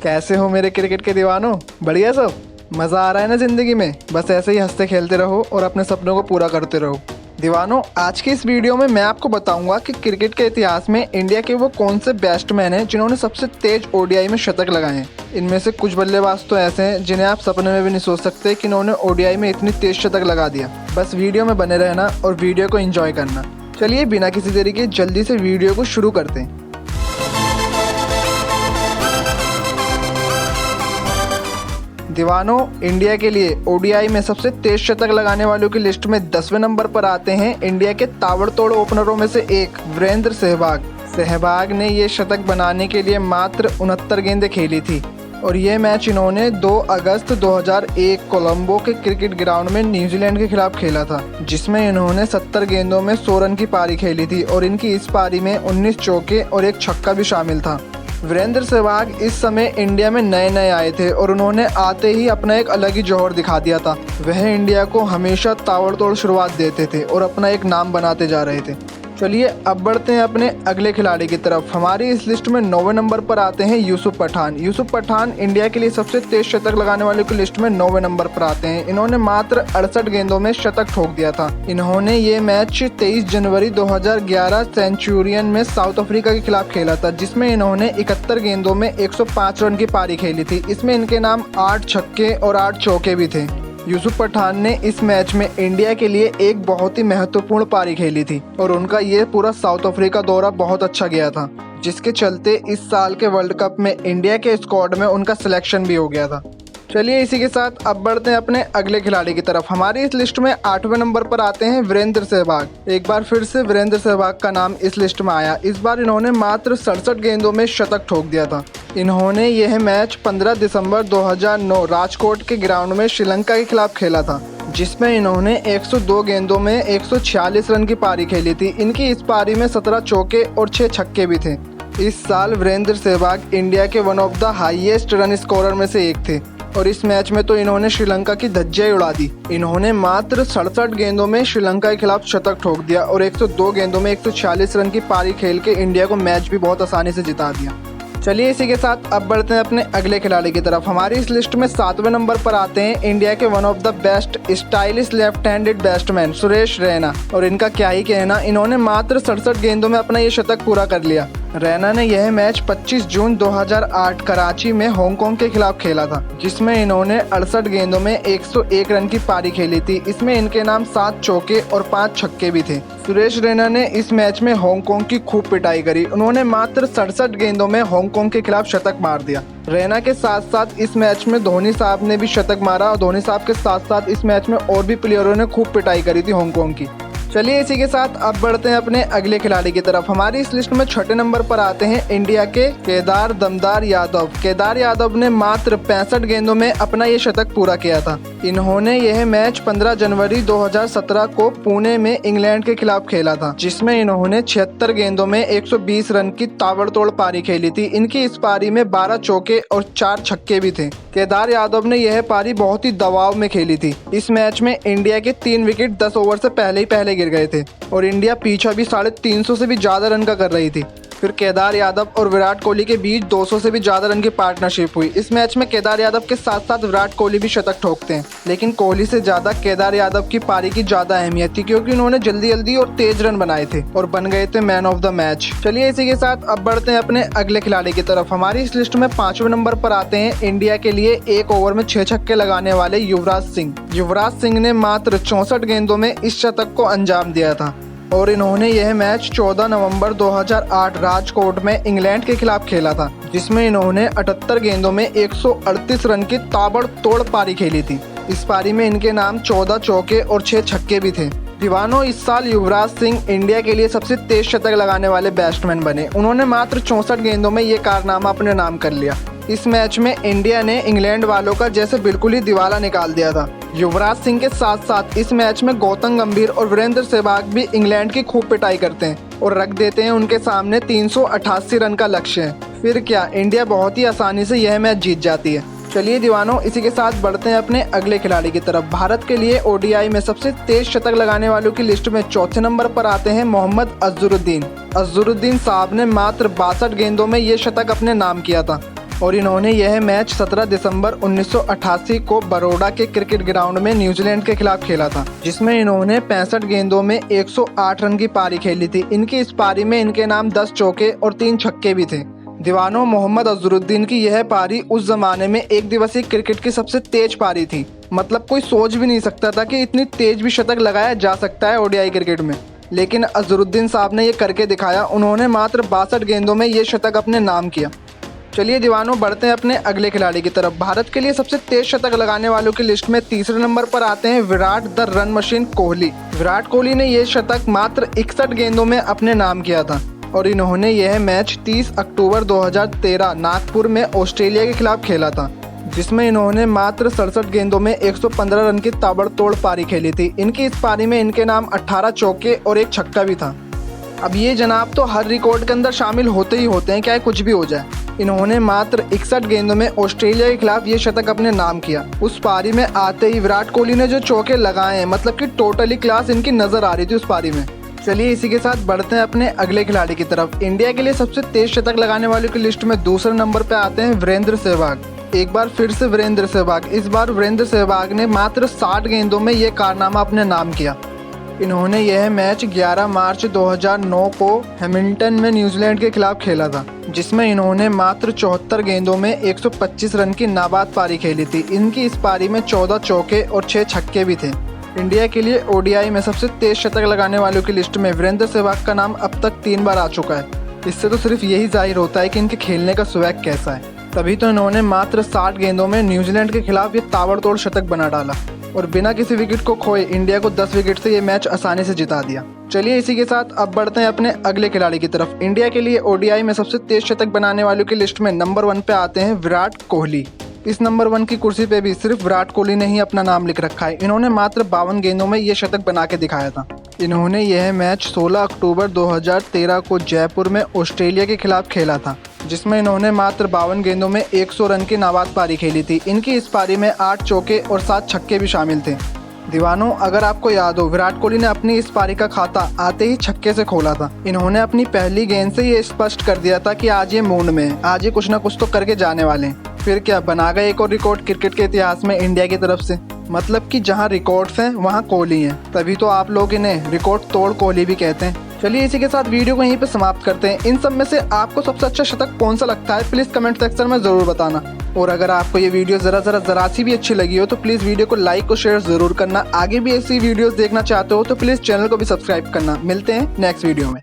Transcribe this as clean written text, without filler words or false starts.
कैसे हो मेरे क्रिकेट के दीवानों? बढ़िया सब। मज़ा आ रहा है ना ज़िंदगी में? बस ऐसे ही हंसते खेलते रहो और अपने सपनों को पूरा करते रहो। दीवानों, आज की इस वीडियो में मैं आपको बताऊंगा कि क्रिकेट के इतिहास में इंडिया के वो कौन से बैट्समैन हैं जिन्होंने सबसे तेज ओडीआई में शतक लगाए हैं। इनमें से कुछ बल्लेबाज तो ऐसे हैं जिन्हें आप सपने में भी नहीं सोच सकते कि इन्होंने ओडीआई में इतनी तेज शतक लगा दिया। बस वीडियो में बने रहना और वीडियो को एंजॉय करना। चलिए बिना किसी देरी के जल्दी से वीडियो को शुरू करते हैं। दीवानों, इंडिया के लिए ओडीआई में सबसे तेज शतक लगाने वालों की लिस्ट में 10वें नंबर पर आते हैं इंडिया के ताबड़तोड़ ओपनरों में से एक वीरेंद्र सहवाग। सहवाग ने ये शतक बनाने के लिए मात्र 69 गेंदें खेली थी और ये मैच इन्होंने 2 अगस्त 2001 कोलंबो के क्रिकेट ग्राउंड में न्यूजीलैंड के खिलाफ खेला था, जिसमें इन्होंने 70 गेंदों में 100 रन की पारी खेली थी और इनकी इस पारी में 19 चौके और एक छक्का भी शामिल था। वीरेंद्र सहवाग इस समय इंडिया में नए आए थे और उन्होंने आते ही अपना एक अलग ही जौहर दिखा दिया था। वह इंडिया को हमेशा ताबड़तोड़ शुरुआत देते थे और अपना एक नाम बनाते जा रहे थे। चलिए अब बढ़ते हैं अपने अगले खिलाड़ी की तरफ। हमारी इस लिस्ट में 9वें नंबर पर आते हैं यूसुफ पठान। यूसुफ पठान इंडिया के लिए सबसे तेज शतक लगाने वालों की लिस्ट में 9वें नंबर पर आते हैं। इन्होंने मात्र 68 गेंदों में शतक ठोक दिया था। इन्होंने ये मैच 23 जनवरी 2011 सेंचुरियन में साउथ अफ्रीका के खिलाफ खेला था, जिसमें इन्होंने 71 गेंदों में 105 रन की पारी खेली थी। इसमें इनके नाम 8 छक्के और 8 चौके भी थे। यूसुफ पठान ने इस मैच में इंडिया के लिए एक बहुत ही महत्वपूर्ण पारी खेली थी और उनका ये पूरा साउथ अफ्रीका दौरा बहुत अच्छा गया था, जिसके चलते इस साल के वर्ल्ड कप में इंडिया के स्क्वाड में उनका सिलेक्शन भी हो गया था। चलिए इसी के साथ अब बढ़ते हैं अपने अगले खिलाड़ी की तरफ। हमारी इस लिस्ट में 8वें नंबर पर आते हैं वीरेंद्र सहवाग। एक बार फिर से वीरेंद्र सहवाग का नाम इस लिस्ट में आया। इस बार इन्होंने मात्र 67 गेंदों में शतक ठोक दिया था। इन्होंने यह मैच 15 दिसंबर 2009 राजकोट के ग्राउंड में श्रीलंका के खिलाफ खेला था, जिसमें इन्होंने 102 गेंदों में 146 रन की पारी खेली थी। इनकी इस पारी में 17 चौके और 6 छक्के भी थे। इस साल वीरेंद्र सहवाग इंडिया के one of the highest run scorer में से एक थे और इस मैच में तो इन्होंने श्रीलंका की धज्जियां उड़ा दी। इन्होंने मात्र 67 गेंदों में श्रीलंका के खिलाफ शतक ठोक दिया और 102 गेंदों में 146 रन की पारी खेल के इंडिया को मैच भी बहुत आसानी से जिता दिया। चलिए इसी के साथ अब बढ़ते हैं अपने अगले खिलाड़ी की तरफ। हमारी इस लिस्ट में 7वें नंबर पर आते हैं इंडिया के one of the best stylish left handed batsman Suresh Raina. और इनका क्या ही कहना, इन्होंने मात्र 67 गेंदों में अपना ये शतक पूरा कर लिया। रैना ने यह मैच 25 जून 2008 कराची में हांगकांग के खिलाफ खेला था, जिसमें इन्होंने 68 गेंदों में 101 रन की पारी खेली थी। इसमें इनके नाम 7 चौके और 5 छक्के भी थे। सुरेश रैना ने इस मैच में हांगकांग की खूब पिटाई करी। उन्होंने मात्र 67 गेंदों में हांगकांग के खिलाफ शतक मार दिया। रैना के साथ साथ इस मैच में धोनी साहब ने भी शतक मारा और धोनी साहब के साथ साथ इस मैच में और भी प्लेयरों ने खूब पिटाई करी थी हांगकांग की। चलिए इसी के साथ अब बढ़ते हैं अपने अगले खिलाड़ी की तरफ। हमारी इस लिस्ट में 6ठे नंबर पर आते हैं इंडिया के केदार दमदार यादव। केदार यादव ने मात्र 65 गेंदों में अपना ये शतक पूरा किया था। इन्होंने यह मैच 15 जनवरी 2017 को पुणे में इंग्लैंड के खिलाफ खेला था, जिसमें इन्होंने 76 गेंदों में 120 रन की ताबड़तोड़ पारी खेली थी। इनकी इस पारी में 12 चौके और 4 छक्के भी थे। केदार यादव ने यह पारी बहुत ही दबाव में खेली थी। इस मैच में इंडिया के 3 विकेट 10 ओवर से पहले गिर गए थे और इंडिया पीछा भी 350 से भी ज्यादा रन का कर रही थी। फिर केदार यादव और विराट कोहली के बीच 200 से भी ज्यादा रन की पार्टनरशिप हुई। इस मैच में केदार यादव के साथ साथ विराट कोहली भी शतक ठोकते हैं, लेकिन कोहली से ज्यादा केदार यादव की पारी की ज्यादा अहमियत थी, क्योंकि उन्होंने जल्दी और तेज रन बनाए थे और बन गए थे मैन ऑफ द मैच। चलिए इसी के साथ अब बढ़ते हैं अपने अगले खिलाड़ी की तरफ। हमारी इस लिस्ट में 5वें नंबर पर आते हैं इंडिया के लिए 1 ओवर में 6 छक्के लगाने वाले युवराज सिंह। युवराज सिंह ने मात्र 64 गेंदों में इस शतक को अंजाम दिया था और इन्होंने यह मैच 14 नवंबर 2008 राजकोट में इंग्लैंड के खिलाफ खेला था, जिसमें इन्होंने 78 गेंदों में 138 रन की ताबड़तोड़ पारी खेली थी। इस पारी में इनके नाम 14 चौके और 6 छक्के भी थे। दीवानों, इस साल युवराज सिंह इंडिया के लिए सबसे तेज शतक लगाने वाले बैट्समैन बने। उन्होंने मात्र 64 गेंदों में ये कारनामा अपने नाम कर लिया। इस मैच में इंडिया ने इंग्लैंड वालों का जैसे बिल्कुल ही दिवाला निकाल दिया था। युवराज सिंह के साथ साथ इस मैच में गौतम गंभीर और वीरेंद्र सहवाग भी इंग्लैंड की खूब पिटाई करते हैं और रख देते हैं उनके सामने 388 रन का लक्ष्य है। फिर क्या, इंडिया बहुत ही आसानी से यह मैच जीत जाती है। चलिए दीवानों, इसी के साथ बढ़ते हैं अपने अगले खिलाड़ी की तरफ। भारत के लिए ओडीआई में सबसे तेज शतक लगाने वालों की लिस्ट में 4थे नंबर पर आते हैं मोहम्मद अजहरुद्दीन। अजहरुद्दीन साहब ने मात्र 62 गेंदों में ये शतक अपने नाम किया था और इन्होंने यह मैच 17 दिसंबर 1988 को बड़ौदा के क्रिकेट ग्राउंड में न्यूजीलैंड के खिलाफ खेला था, जिसमें इन्होंने 65 गेंदों में 108 रन की पारी खेली थी। इनकी इस पारी में इनके नाम 10 चौके और 3 छक्के भी थे। दीवानों, मोहम्मद अजहरुद्दीन की यह पारी उस जमाने में एक दिवसीय क्रिकेट की सबसे तेज पारी थी। मतलब कोई सोच भी नहीं सकता था कि इतनी तेज भी शतक लगाया जा सकता है ओडीआई क्रिकेट में, लेकिन अजहरुद्दीन साहब ने ये करके दिखाया। उन्होंने मात्र 62 गेंदों में ये शतक अपने नाम किया। चलिए दीवानों, बढ़ते हैं अपने अगले खिलाड़ी की तरफ। भारत के लिए सबसे तेज शतक लगाने वालों की लिस्ट में तीसरे नंबर पर आते हैं Virat the run machine Kohli. Virat Kohli ने यह शतक मात्र 61 गेंदों में अपने नाम किया था और इन्होंने यह मैच 30 अक्टूबर 2013 नागपुर में ऑस्ट्रेलिया के खिलाफ खेला था, जिसमें इन्होंने मात्र 67 गेंदों में 115 रन की ताबड़तोड़ पारी खेली थी। इनकी इस पारी में इनके नाम 18 चौके और 1 छक्का भी था। अब ये जनाब तो हर रिकॉर्ड के अंदर शामिल होते ही होते हैं, चाहे कुछ भी हो जाए। इन्होंने मात्र 61 गेंदों में ऑस्ट्रेलिया के खिलाफ ये शतक अपने नाम किया। उस पारी में आते ही विराट कोहली ने जो चौके लगाए हैं, मतलब कि टोटली क्लास इनकी नजर आ रही थी उस पारी में। चलिए इसी के साथ बढ़ते हैं अपने अगले खिलाड़ी की तरफ। इंडिया के लिए सबसे तेज शतक लगाने वालों की लिस्ट में दूसरे नंबर पर आते हैं वीरेंद्र सहवाग। एक बार फिर से वीरेंद्र सहवाग। इस बार वीरेंद्र सहवाग ने मात्र 60 गेंदों में ये कारनामा अपने नाम किया। इन्होंने यह मैच 11 मार्च 2009 को हैमिल्टन में न्यूजीलैंड के खिलाफ खेला था, जिसमें इन्होंने मात्र 74 गेंदों में 125 रन की नाबाद पारी खेली थी। इनकी इस पारी में 14 चौके और 6 छक्के भी थे। इंडिया के लिए ओडीआई में सबसे तेज शतक लगाने वालों की लिस्ट में वीरेंद्र सहवाग का नाम अब तक 3 बार आ चुका है। इससे तो सिर्फ यही जाहिर होता है कि इनके खेलने का स्वैग कैसा है। तभी तो इन्होंने मात्र 60 गेंदों में न्यूजीलैंड के खिलाफ ये ताबड़तोड़ शतक बना डाला और बिना किसी विकेट को खोए इंडिया को 10 विकेट से ये मैच आसानी से जिता दिया। चलिए इसी के साथ अब बढ़ते हैं अपने अगले खिलाड़ी की तरफ। इंडिया के लिए ओडीआई में सबसे तेज शतक बनाने वालों की लिस्ट में नंबर 1 पे आते हैं विराट कोहली। इस नंबर 1 की कुर्सी पे भी सिर्फ विराट कोहली ने ही अपना नाम लिख रखा है। इन्होंने मात्र 52 गेंदों में ये शतक बना के दिखाया था। इन्होंने यह मैच 16 अक्टूबर 2013 को जयपुर में ऑस्ट्रेलिया के खिलाफ खेला था, जिसमें इन्होंने मात्र 52 गेंदों में 100 रन की नाबाद पारी खेली थी। इनकी इस पारी में 8 चौके और 7 छक्के भी शामिल थे। दीवानों, अगर आपको याद हो, विराट कोहली ने अपनी इस पारी का खाता आते ही छक्के से खोला था। इन्होंने अपनी पहली गेंद से ये स्पष्ट कर दिया था कि आज ये मूड में है, आज ये कुछ ना कुछ तो करके जाने वाले हैं। फिर क्या, बना गए एक और रिकॉर्ड क्रिकेट के इतिहास में इंडिया की तरफ से। मतलब कि जहां रिकॉर्ड्स हैं वहां कोहली हैं, तभी तो आप लोग इन्हें रिकॉर्ड तोड़ कोहली भी कहते हैं। चलिए इसी के साथ वीडियो को यहीं पे समाप्त करते हैं। इन सब में से आपको सबसे अच्छा शतक कौन सा लगता है, प्लीज़ कमेंट सेक्शन में ज़रूर बताना। और अगर आपको ये वीडियो ज़रा सी भी अच्छी लगी हो तो प्लीज़ वीडियो को लाइक और शेयर ज़रूर करना। आगे भी ऐसी वीडियोस देखना चाहते हो तो प्लीज़ चैनल को भी सब्सक्राइब करना। मिलते हैं नेक्स्ट वीडियो में।